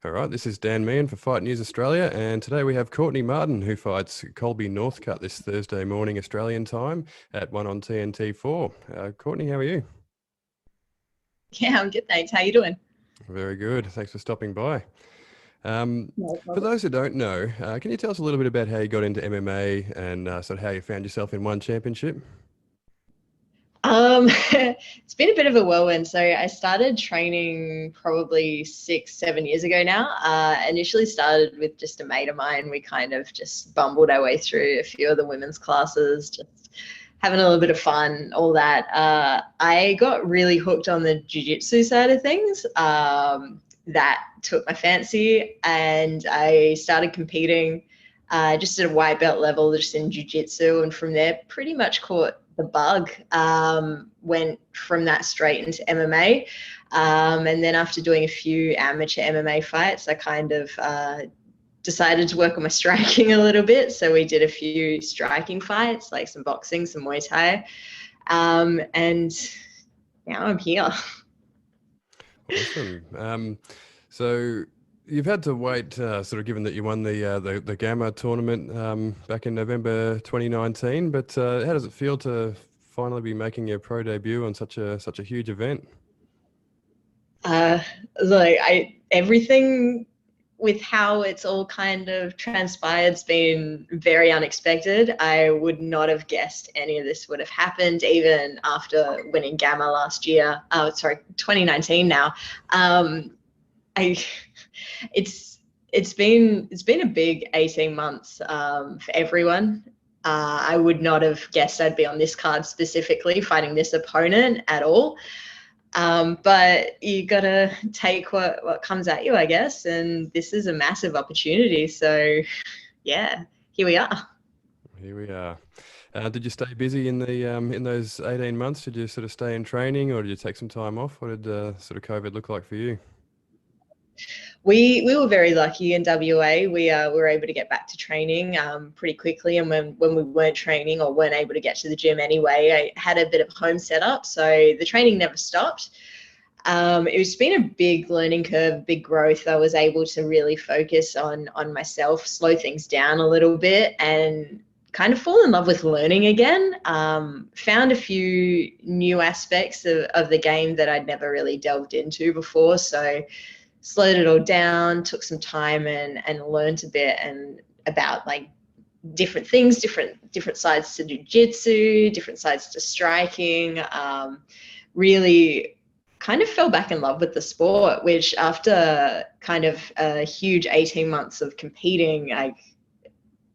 All right, this is Dan Meehan for Fight News Australia, and today we have Courtney Martin, who fights Colbey Northcutt this Thursday morning Australian time at 1 on TNT IV. Courtney, how are you? Yeah, I'm good, thanks. How you doing? Very good. Thanks for stopping by. No For problem. those who don't know, can you tell us a little bit about how you got into MMA and sort of how you found yourself in one championship? It's been a bit of a whirlwind. So I started training probably 6, 7 years ago now. Initially started with just a mate of mine. We kind of just bumbled our way through a few of the women's classes, just having a little bit of fun, all that. I got really hooked on the jiu-jitsu side of things. That took my fancy, and I started competing just at a white belt level, just in jiu-jitsu, and from there pretty much caught the bug. Went from that straight into MMA, and then after doing a few amateur MMA fights, I kind of decided to work on my striking a little bit. So we did a few striking fights, like some boxing, some Muay Thai, and now I'm here. Awesome. So you've had to wait, sort of given that you won the Gamma tournament back in November 2019. But how does it feel to finally be making your pro debut on such a huge event? Uh, like everything with how it's all kind of transpired's been very unexpected. I would not have guessed any of this would have happened, even after winning Gamma last year. Oh, sorry, 2019 now. I it's been a big 18 months for everyone. I would not have guessed I'd be on this card specifically, fighting this opponent at all. But you gotta take what comes at you, I guess. And this is a massive opportunity. So yeah, here we are. Here we are. Did you stay busy in those 18 months? Did you sort of stay in training, or did you take some time off? What did sort of COVID look like for you? We were very lucky in WA. We were able to get back to training pretty quickly. And when we weren't training or weren't able to get to the gym anyway, I had a bit of home setup, so the training never stopped. It's been a big learning curve, big growth. I was able to really focus on myself, slow things down a little bit, and kind of fall in love with learning again. Found a few new aspects of the game that I'd never really delved into before. So slowed it all down, took some time and learned a bit and about like different things, different sides to jiu-jitsu, different sides to striking. Really kind of fell back in love with the sport, which after kind of a huge 18 months of competing,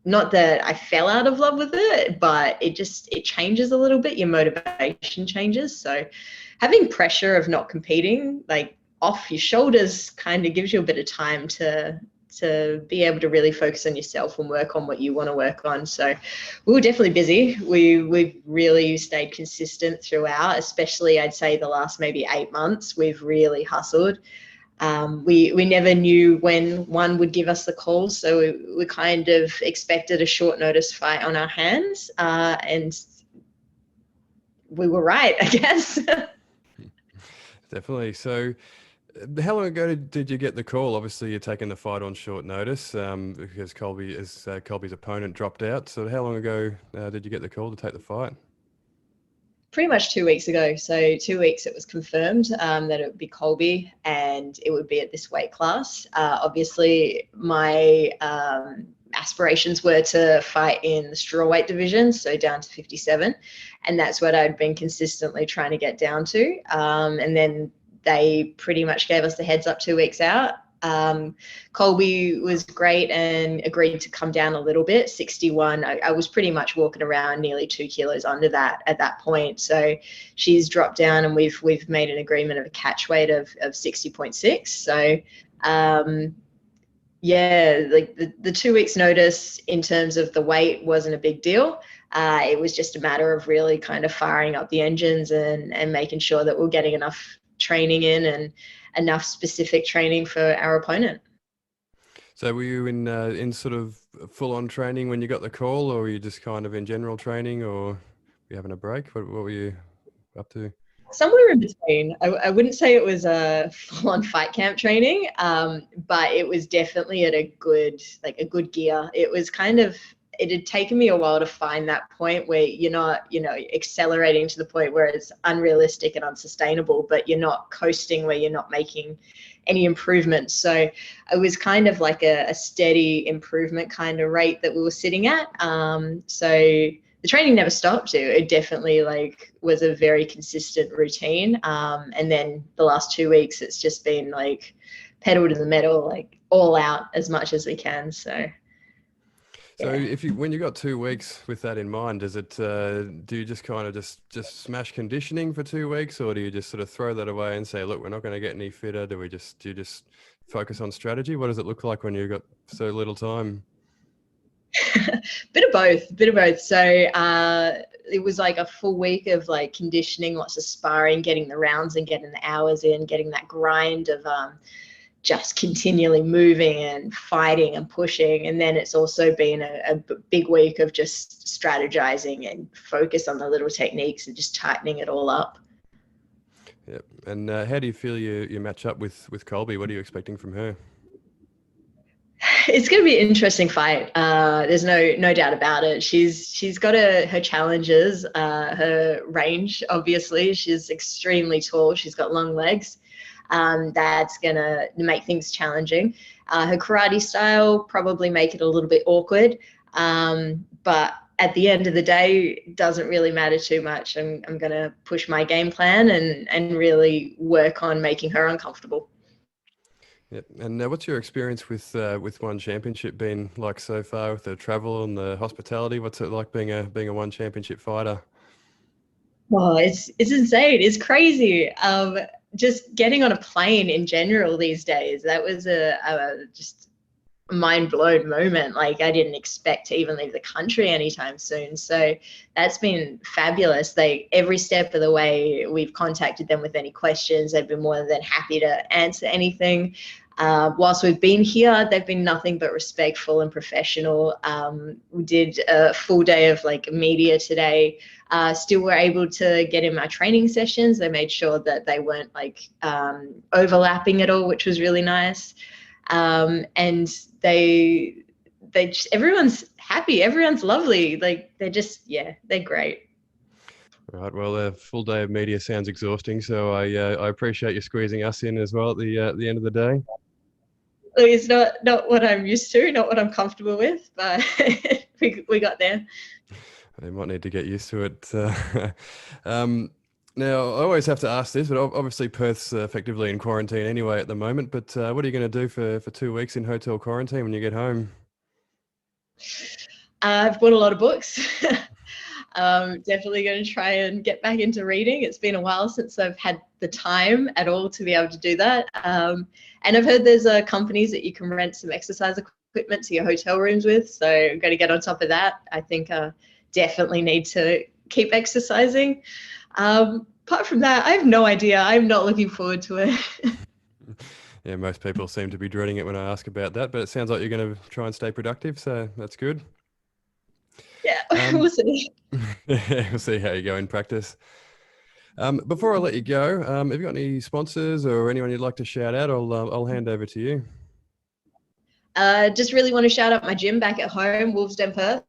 not that I fell out of love with it, but it changes a little bit. Your motivation changes. So having pressure of not competing, like off your shoulders, kind of gives you a bit of time to be able to really focus on yourself and work on what you want to work on. So we were definitely busy. We've really stayed consistent throughout, especially I'd say the last maybe 8 months. We've really hustled. We never knew when one would give us the call, so we kind of expected a short notice fight on our hands, and we were right, I guess. Definitely. So, how long ago did you get the call? Obviously, you're taking the fight on short notice because Colby's opponent dropped out. So, how long ago did you get the call to take the fight? Pretty much 2 weeks ago. So 2 weeks it was confirmed that it would be Colby and it would be at this weight class. Obviously, my aspirations were to fight in the strawweight division, so down to 57, and that's what I'd been consistently trying to get down to. And then they pretty much gave us the heads up 2 weeks out. Colby was great and agreed to come down a little bit, 61. I was pretty much walking around nearly 2 kilos under that at that point. So she's dropped down and we've made an agreement of a catch weight of 60.6. So yeah, like the 2 weeks notice in terms of the weight wasn't a big deal. It was just a matter of really kind of firing up the engines and making sure that we're getting enough training in and enough specific training for our opponent. So, were you in sort of full on training when you got the call, or were you just kind of in general training, or were you having a break? What were you up to? Somewhere in between. I wouldn't say it was a full-on fight camp training, but it was definitely at a good gear. It was kind of, it had taken me a while to find that point where you're not, accelerating to the point where it's unrealistic and unsustainable, but you're not coasting where you're not making any improvements. So it was kind of like a steady improvement kind of rate that we were sitting at. So the training never stopped. It definitely was a very consistent routine. And then the last 2 weeks, it's just been pedal to the metal, all out as much as we can. So So yeah. when you got 2 weeks with that in mind, does it do you just kind of just smash conditioning for 2 weeks, or do you just sort of throw that away and say, look, we're not going to get any fitter? Do you just focus on strategy? What does it look like when you've got so little time? Bit of both. So it was a full week of conditioning, lots of sparring, getting the rounds and getting the hours in, getting that grind of just continually moving and fighting and pushing. And then it's also been a big week of just strategizing and focus on the little techniques and just tightening it all up. Yep. And how do you feel you match up with Colbey? What are you expecting from her? It's going to be an interesting fight. There's no doubt about it. She's got her challenges, her range. Obviously, she's extremely tall. She's got long legs. That's gonna make things challenging. Her karate style probably make it a little bit awkward, but at the end of the day, it doesn't really matter too much. I'm gonna push my game plan and really work on making her uncomfortable. Yep. And what's your experience with One Championship been like so far, with the travel and the hospitality? What's it like being a One Championship fighter? Oh, it's insane. It's crazy. Just getting on a plane in general these days, that was a just mind blown moment. Like I didn't expect to even leave the country anytime soon. So that's been fabulous. Every step of the way, we've contacted them with any questions. They've been more than happy to answer anything. Whilst we've been here, they've been nothing but respectful and professional. We did a full day of media today. Still were able to get in my training sessions. They made sure that they weren't overlapping at all, which was really nice. And everyone's happy. Everyone's lovely. They're great. Right. Well, a full day of media sounds exhausting, so I appreciate you squeezing us in as well at the end of the day. It's not what I'm used to, not what I'm comfortable with, but we got there. They might need to get used to it. Now, I always have to ask this, but obviously Perth's effectively in quarantine anyway at the moment. But what are you going to do for 2 weeks in hotel quarantine when you get home? I've bought a lot of books. Definitely going to try and get back into reading. It's been a while since I've had the time at all to be able to do that. And I've heard there's companies that you can rent some exercise equipment to your hotel rooms with. So I'm going to get on top of that. I think definitely need to keep exercising. Apart from that, I have no idea. I'm not looking forward to it. Yeah, most people seem to be dreading it when I ask about that, but it sounds like you're going to try and stay productive, so that's good. Yeah, Um, we'll see. we'll see how you go in practice. Before I let you go, have you got any sponsors or anyone you'd like to shout out? I'll hand over to you. Just really want to shout out my gym back at home, Wolves Den Perth.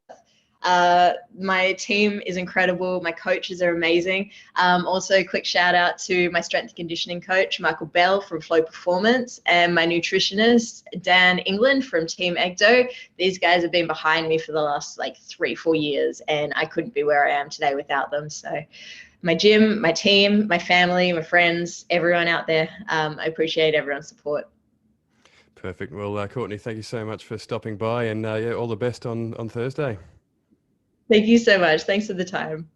My team is incredible. My coaches are amazing. Also, a quick shout out to my strength and conditioning coach, Michael Bell from Flow Performance, and my nutritionist, Dan England from Team Egdo. These guys have been behind me for the last 3-4 years, and I couldn't be where I am today without them. So my gym, my team, my family, my friends, everyone out there, I appreciate everyone's support. Perfect. Well, Courtney, thank you so much for stopping by, and yeah, all the best on Thursday. Thank you so much. Thanks for the time.